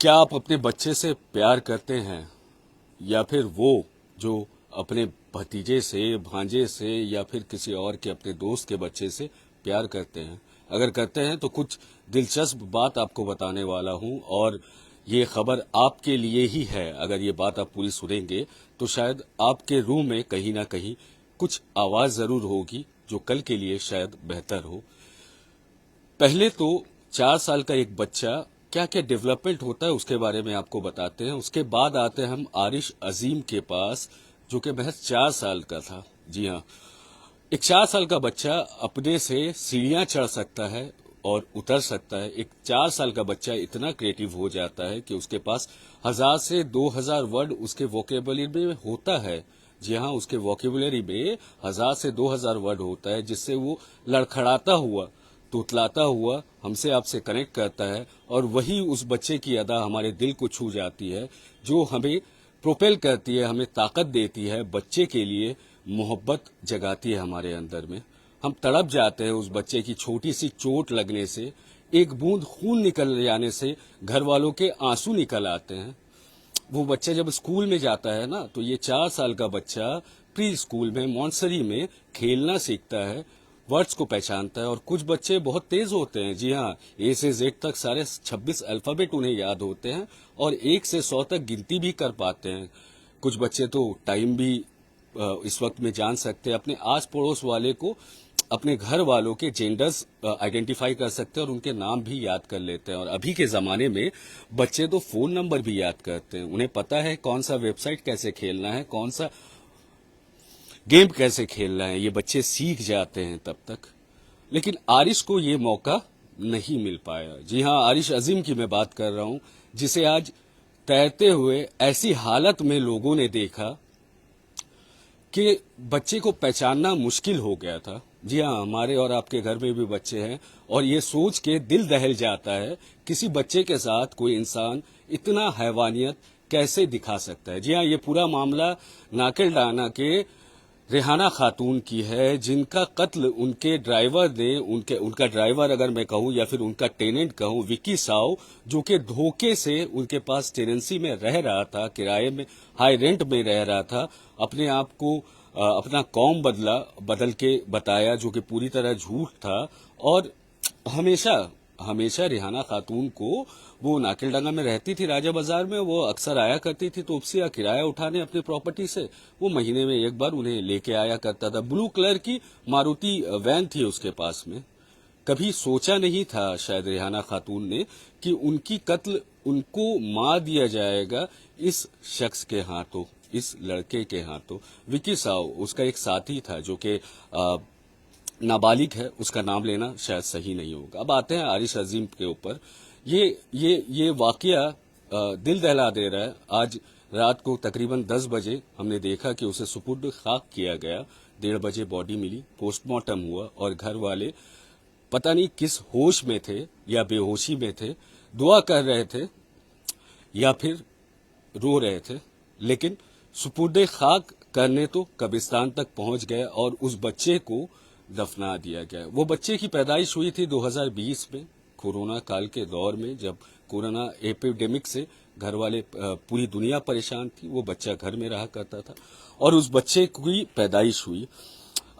क्या आप अपने बच्चे से प्यार करते हैं या फिर वो जो अपने भतीजे से, भांजे से या फिर किसी और के अपने दोस्त के बच्चे से प्यार करते हैं? अगर करते हैं तो कुछ दिलचस्प बात आपको बताने वाला हूं और ये खबर आपके लिए ही है। अगर ये बात आप पूरी सुनेंगे तो शायद आपके रूह में कहीं ना कहीं कुछ आवाज जरूर होगी जो कल के लिए शायद बेहतर हो। पहले तो 4 साल का एक बच्चा क्या क्या डेवलपमेंट होता है उसके बारे में आपको बताते हैं। उसके बाद आते हैं हम आरिश अजीम के पास जो कि महज 4 साल का था। जी हाँ, एक 4 साल का बच्चा अपने से सीढ़ियां चढ़ सकता है और उतर सकता है। एक 4 साल का बच्चा इतना क्रिएटिव हो जाता है कि उसके पास 1000 से 2000 वर्ड उसके वोकेबुलरी में होता है। जी हाँ, उसके वोकेबुलरी में 1000 से 2000 वर्ड होता है जिससे वो लड़खड़ाता हुआ, तुतलाता हुआ हमसे आपसे कनेक्ट करता है और वही उस बच्चे की अदा हमारे दिल को छू जाती है, जो हमें प्रोपेल करती है, हमें ताकत देती है, बच्चे के लिए मोहब्बत जगाती है हमारे अंदर में। हम तड़प जाते हैं उस बच्चे की छोटी सी चोट लगने से, एक बूंद खून निकल जाने से घर वालों के आंसू निकल आते हैं। वो बच्चा जब स्कूल में जाता है ना, तो ये 4 साल का बच्चा प्री स्कूल में, मॉन्सरी में खेलना सीखता है, वर्ड्स को पहचानता है। और कुछ बच्चे बहुत तेज होते हैं। जी हाँ, ए से जेड तक सारे 26 अल्फाबेट उन्हें याद होते हैं और 1 से 100 तक गिनती भी कर पाते हैं। कुछ बच्चे तो टाइम भी इस वक्त में जान सकते हैं, अपने आस पड़ोस वाले को, अपने घर वालों के जेंडर्स आइडेंटिफाई कर सकते हैं और उनके नाम भी याद कर लेते हैं। और अभी के जमाने में बच्चे तो फोन नंबर भी याद करते हैं, उन्हें पता है कौन सा वेबसाइट कैसे खेलना है, कौन सा गेम कैसे खेलना है, ये बच्चे सीख जाते हैं तब तक। लेकिन आरिश को ये मौका नहीं मिल पाया। जी हाँ, आरिश अजीम की मैं बात कर रहा हूं, जिसे आज तैरते हुए ऐसी हालत में लोगों ने देखा कि बच्चे को पहचानना मुश्किल हो गया था। जी हाँ, हमारे और आपके घर में भी बच्चे हैं और ये सोच के दिल दहल जाता है, किसी बच्चे के साथ कोई इंसान इतना हैवानियत कैसे दिखा सकता है। जी हाँ, ये पूरा मामला नाकेलडाना के रेहाना खातून की है, जिनका कत्ल उनके ड्राइवर ने, उनका ड्राइवर अगर मैं कहूं या फिर उनका टेनेंट कहूं, विकी साव, जो कि धोखे से उनके पास टेनेंसी में रह रहा था, किराए में हाई रेंट में रह रहा था, अपने आप को अपना कौम बदल के बताया, जो कि पूरी तरह झूठ था। और हमेशा हमेशा रिहाना खातून को, वो नाकेलडंगा में रहती थी, राजा बाजार में, वो अक्सर आया करती थी तोपसिया किराया उठाने अपनी प्रॉपर्टी से। वो महीने में एक बार उन्हें लेके आया करता था। ब्लू कलर की मारुति वैन थी उसके पास में। कभी सोचा नहीं था शायद रिहाना खातून ने कि उनकी कत्ल उनको मार दिया जाएगा इस शख्स के हाथों, इस लड़के के हाथों। विकी साव उसका एक साथी था जो कि नाबालिग है, उसका नाम लेना शायद सही नहीं होगा। अब आते हैं आरिश अजीम के ऊपर। ये वाकया दिल दहला दे रहा है। आज रात को तकरीबन 10 बजे हमने देखा कि उसे सुपुर्द खाक किया गया। 1:30 बजे बॉडी मिली, पोस्टमार्टम हुआ और घर वाले पता नहीं किस होश में थे या बेहोशी में थे, दुआ कर रहे थे या फिर रो रहे थे। लेकिन सुपुर्दे खाक करने तो कब्रिस्तान तक पहुंच गए और उस बच्चे को दफना दिया गया। वो बच्चे की पैदाइश हुई थी 2020 में, कोरोना काल के दौर में, जब कोरोना एपिडेमिक से घर वाले, पूरी दुनिया परेशान थी। वो बच्चा घर में रहा करता था और उस बच्चे की पैदाइश हुई।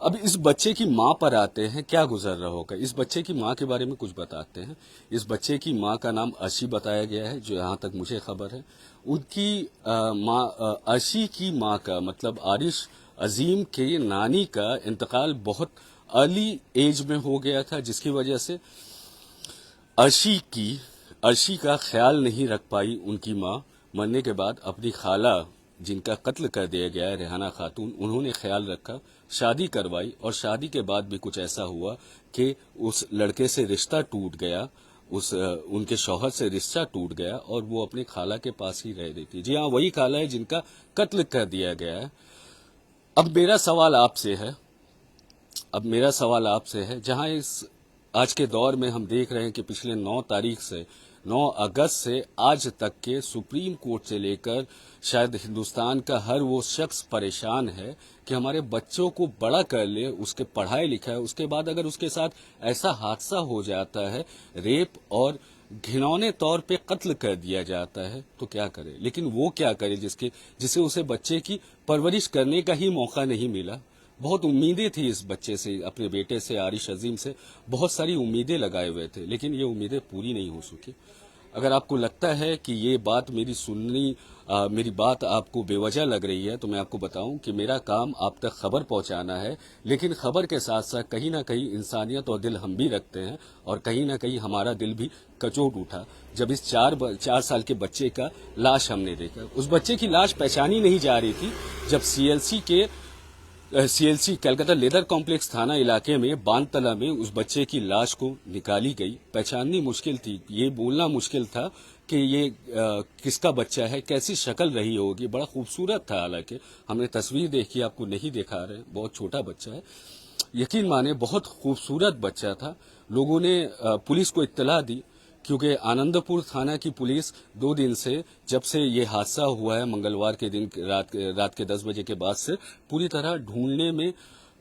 अब इस बच्चे की मां पर आते हैं, क्या गुजर रहा होगा। इस बच्चे की मां के बारे में कुछ बताते हैं। इस बच्चे की मां का नाम अर्शी बताया गया है, जो यहां तक मुझे खबर है। उनकी मां, अर्शी की मां का मतलब आरिश अजीम के नानी का इंतकाल बहुत अर्ली एज में हो गया था, जिसकी वजह से अर्शी का ख्याल नहीं रख पाई उनकी मां। मरने के बाद अपनी खाला, जिनका कत्ल कर दिया गया है, रेहाना खातून, उन्होंने ख्याल रखा, शादी करवाई और शादी के बाद भी कुछ ऐसा हुआ कि उस लड़के से रिश्ता टूट गया, उनके शौहर से रिश्ता टूट गया और वो अपनी खाला के पास ही रह रही थी। जी हाँ, वही खाला है जिनका कत्ल कर दिया गया है। अब मेरा सवाल आपसे है, जहां इस आज के दौर में हम देख रहे हैं कि पिछले 9 अगस्त से आज तक के सुप्रीम कोर्ट से लेकर शायद हिंदुस्तान का हर वो शख्स परेशान है कि हमारे बच्चों को बड़ा कर ले, उसके पढ़ाई लिखाई, उसके बाद अगर उसके साथ ऐसा हादसा हो जाता है, रेप और घिनौने तौर पे कत्ल कर दिया जाता है तो क्या करे। लेकिन वो क्या करे जिसे उसे बच्चे की परवरिश करने का ही मौका नहीं मिला। बहुत उम्मीदें थी इस बच्चे से, अपने बेटे से, आरिश अजीम से बहुत सारी उम्मीदें लगाए हुए थे, लेकिन ये उम्मीदें पूरी नहीं हो सकी। अगर आपको लगता है कि ये बात मेरी बात आपको बेवजह लग रही है, तो मैं आपको बताऊं कि मेरा काम आप तक खबर पहुंचाना है, लेकिन खबर के साथ साथ कहीं ना कहीं इंसानियत और दिल हम भी रखते हैं, और कहीं ना कहीं हमारा दिल भी कचोट उठा जब इस 4 साल के बच्चे का लाश हमने देखा। उस बच्चे की लाश पहचानी नहीं जा रही थी। जब सीएलसी कलकत्ता लेदर कॉम्प्लेक्स थाना इलाके में बांदतला में उस बच्चे की लाश को निकाली गई, पहचाननी मुश्किल थी, ये बोलना मुश्किल था कि ये किसका बच्चा है, कैसी शक्ल रही होगी। बड़ा खूबसूरत था, हालांकि हमने तस्वीर देखी, आपको नहीं दिखा रहे, बहुत छोटा बच्चा है। यकीन माने बहुत खूबसूरत बच्चा था। लोगों ने पुलिस को इत्तला दी, क्योंकि आनंदपुर थाना की पुलिस 2 दिन से, जब से ये हादसा हुआ है मंगलवार के दिन रात के 10 बजे के बाद से, पूरी तरह ढूंढने में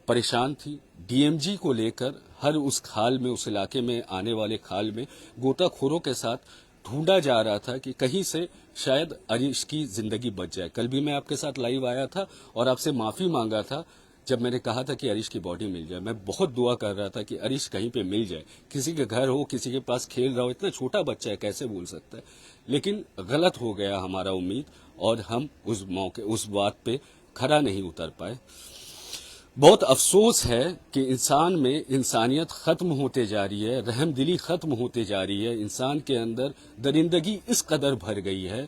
परेशान थी। डीएमजी को लेकर हर उस खाल में, उस इलाके में आने वाले खाल में गोताखोरों के साथ ढूंढा जा रहा था कि कहीं से शायद अरीश की जिंदगी बच जाए। कल भी मैं आपके साथ लाइव आया था और आपसे माफी मांगा था जब मैंने कहा था कि अरीश की बॉडी मिल जाए। मैं बहुत दुआ कर रहा था कि अरीश कहीं पे मिल जाए, किसी के घर हो, किसी के पास खेल रहा हो। इतना छोटा बच्चा है, कैसे भूल सकता है। लेकिन गलत हो गया हमारा उम्मीद, और हम उस बात पे खरा नहीं उतर पाए। बहुत अफसोस है कि इंसान में इंसानियत खत्म होते जा रही है, रहमदिली खत्म होते जा रही है। इंसान के अंदर दरिंदगी इस कदर भर गई है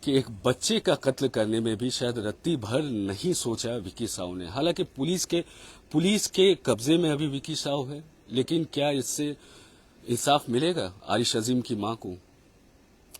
कि एक बच्चे का कत्ल करने में भी शायद रत्ती भर नहीं सोचा विकी साहू ने। हालांकि पुलिस के कब्जे में अभी विकी साहू है, लेकिन क्या इससे इंसाफ मिलेगा आरिश अजीम की मां को?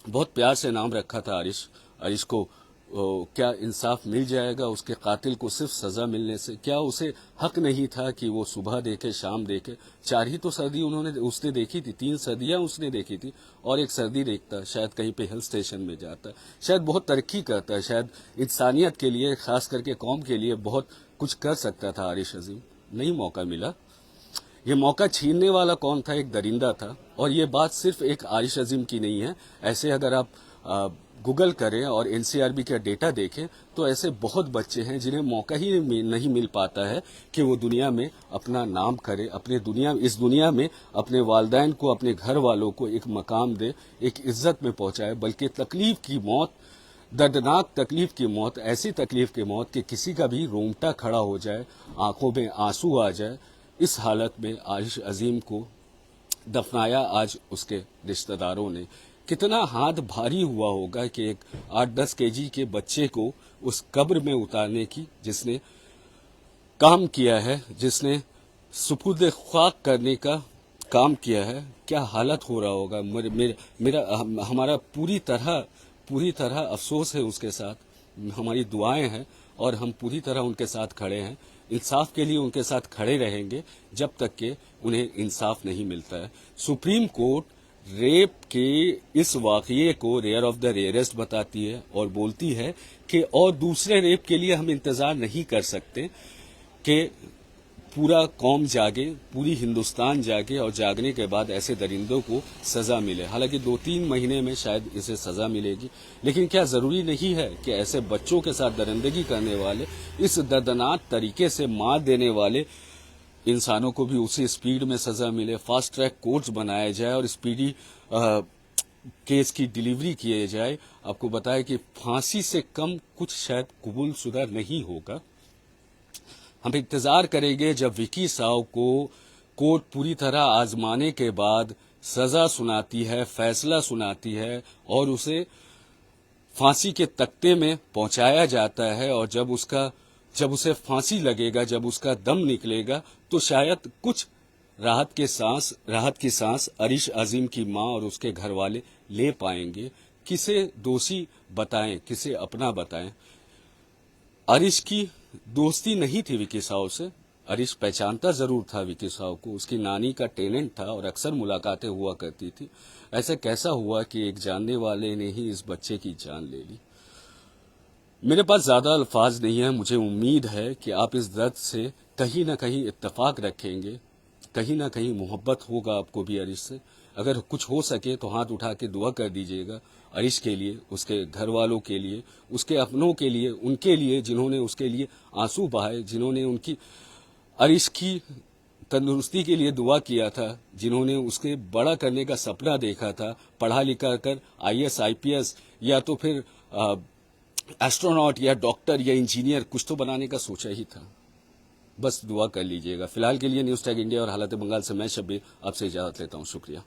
बहुत प्यार से नाम रखा था आरिश को। क्या इंसाफ मिल जाएगा उसके कातिल को सिर्फ सजा मिलने से? क्या उसे हक नहीं था कि वो सुबह देखे, शाम देखे? 4 ही तो सर्दी उसने देखी थी, 3 सर्दियां उसने देखी थी, और एक सर्दी देखता, शायद कहीं पे हिल स्टेशन में जाता, शायद बहुत तरक्की करता, शायद इंसानियत के लिए, खास करके कौम के लिए बहुत कुछ कर सकता था आरिश अजीम। नहीं मौका मिला। ये मौका छीनने वाला कौन था? एक दरिंदा था। और ये बात सिर्फ एक आरिश अजीम की नहीं है। ऐसे अगर आप गूगल करें और एनसीआरबी का डेटा देखें तो ऐसे बहुत बच्चे हैं जिन्हें मौका ही नहीं मिल पाता है कि वो दुनिया में अपना नाम करे, इस दुनिया में अपने वालिदैन को, अपने घर वालों को एक मकाम दे, एक इज्जत में पहुंचाए। बल्कि तकलीफ की मौत, दर्दनाक तकलीफ की मौत, ऐसी तकलीफ की मौत कि किसी का भी रोंगटा खड़ा हो जाए, आंखों में आंसू आ जाए। इस हालत में आरिश अजीम को दफनाया आज उसके रिश्तेदारों ने। कितना हाथ भारी हुआ होगा कि एक 8-10 केजी के बच्चे को उस कब्र में उतारने की जिसने काम किया है, जिसने सुपुर्द खाक करने का काम किया है। क्या हालत हो रहा होगा। हमारा पूरी तरह अफसोस है उसके साथ। हमारी दुआएं हैं और हम पूरी तरह उनके साथ खड़े हैं। इंसाफ के लिए उनके साथ खड़े रहेंगे जब तक कि उन्हें इंसाफ नहीं मिलता है। सुप्रीम कोर्ट रेप के इस वाकये को रेयर ऑफ द रेयरेस्ट बताती है और बोलती है कि और दूसरे रेप के लिए हम इंतजार नहीं कर सकते कि पूरा कौम जागे, पूरी हिंदुस्तान जागे, और जागने के बाद ऐसे दरिंदों को सजा मिले। हालांकि 2-3 महीने में शायद इसे सजा मिलेगी, लेकिन क्या जरूरी नहीं है कि ऐसे बच्चों के साथ दरिंदगी करने वाले, इस दर्दनाक तरीके से मार देने वाले इंसानों को भी उसी स्पीड में सजा मिले? फास्ट ट्रैक कोर्ट्स बनाया जाए और स्पीडी केस की डिलीवरी किए जाए। आपको बताया कि फांसी से कम कुछ शायद कबूल शुदा नहीं होगा। हम इंतजार करेंगे जब विकी साहू को कोर्ट पूरी तरह आजमाने के बाद सजा सुनाती है, फैसला सुनाती है, और उसे फांसी के तख्ते में पहुंचाया जाता है। और जब उसे फांसी लगेगा, जब उसका दम निकलेगा, तो शायद कुछ राहत की सांस आरिश अजीम की मां और उसके घर वाले ले पाएंगे। किसे दोषी बताएं, किसे अपना बताएं? आरिश की दोस्ती नहीं थी विकी साहू से। आरिश पहचानता जरूर था विकी साहू को, उसकी नानी का टेलेंट था और अक्सर मुलाकातें हुआ करती थी। ऐसा कैसा हुआ कि एक जानने वाले ने ही इस बच्चे की जान ले ली? मेरे पास ज्यादा अल्फाज नहीं है। मुझे उम्मीद है कि आप इस दर्द से कहीं ना कहीं इत्तेफाक रखेंगे, कहीं ना कहीं मोहब्बत होगा आपको भी आरिश से। अगर कुछ हो सके तो हाथ उठा के दुआ कर दीजिएगा अरिश के लिए, उसके घर वालों के लिए, उसके अपनों के लिए, उनके लिए जिन्होंने उसके लिए आंसू बहाए, जिन्होंने उनकी अरिश की तंदुरुस्ती के लिए दुआ किया था, जिन्होंने उसके बड़ा करने का सपना देखा था, पढ़ा लिखा कर आईएएस आईपीएस या तो फिर एस्ट्रोनॉट या डॉक्टर या इंजीनियर कुछ तो बनाने का सोचा ही था। बस दुआ कर लीजिएगा। फिलहाल के लिए न्यूज़ टैग इंडिया और हालत बंगाल से मैं शब्बीर आपसे इजाजत लेता हूं। शुक्रिया।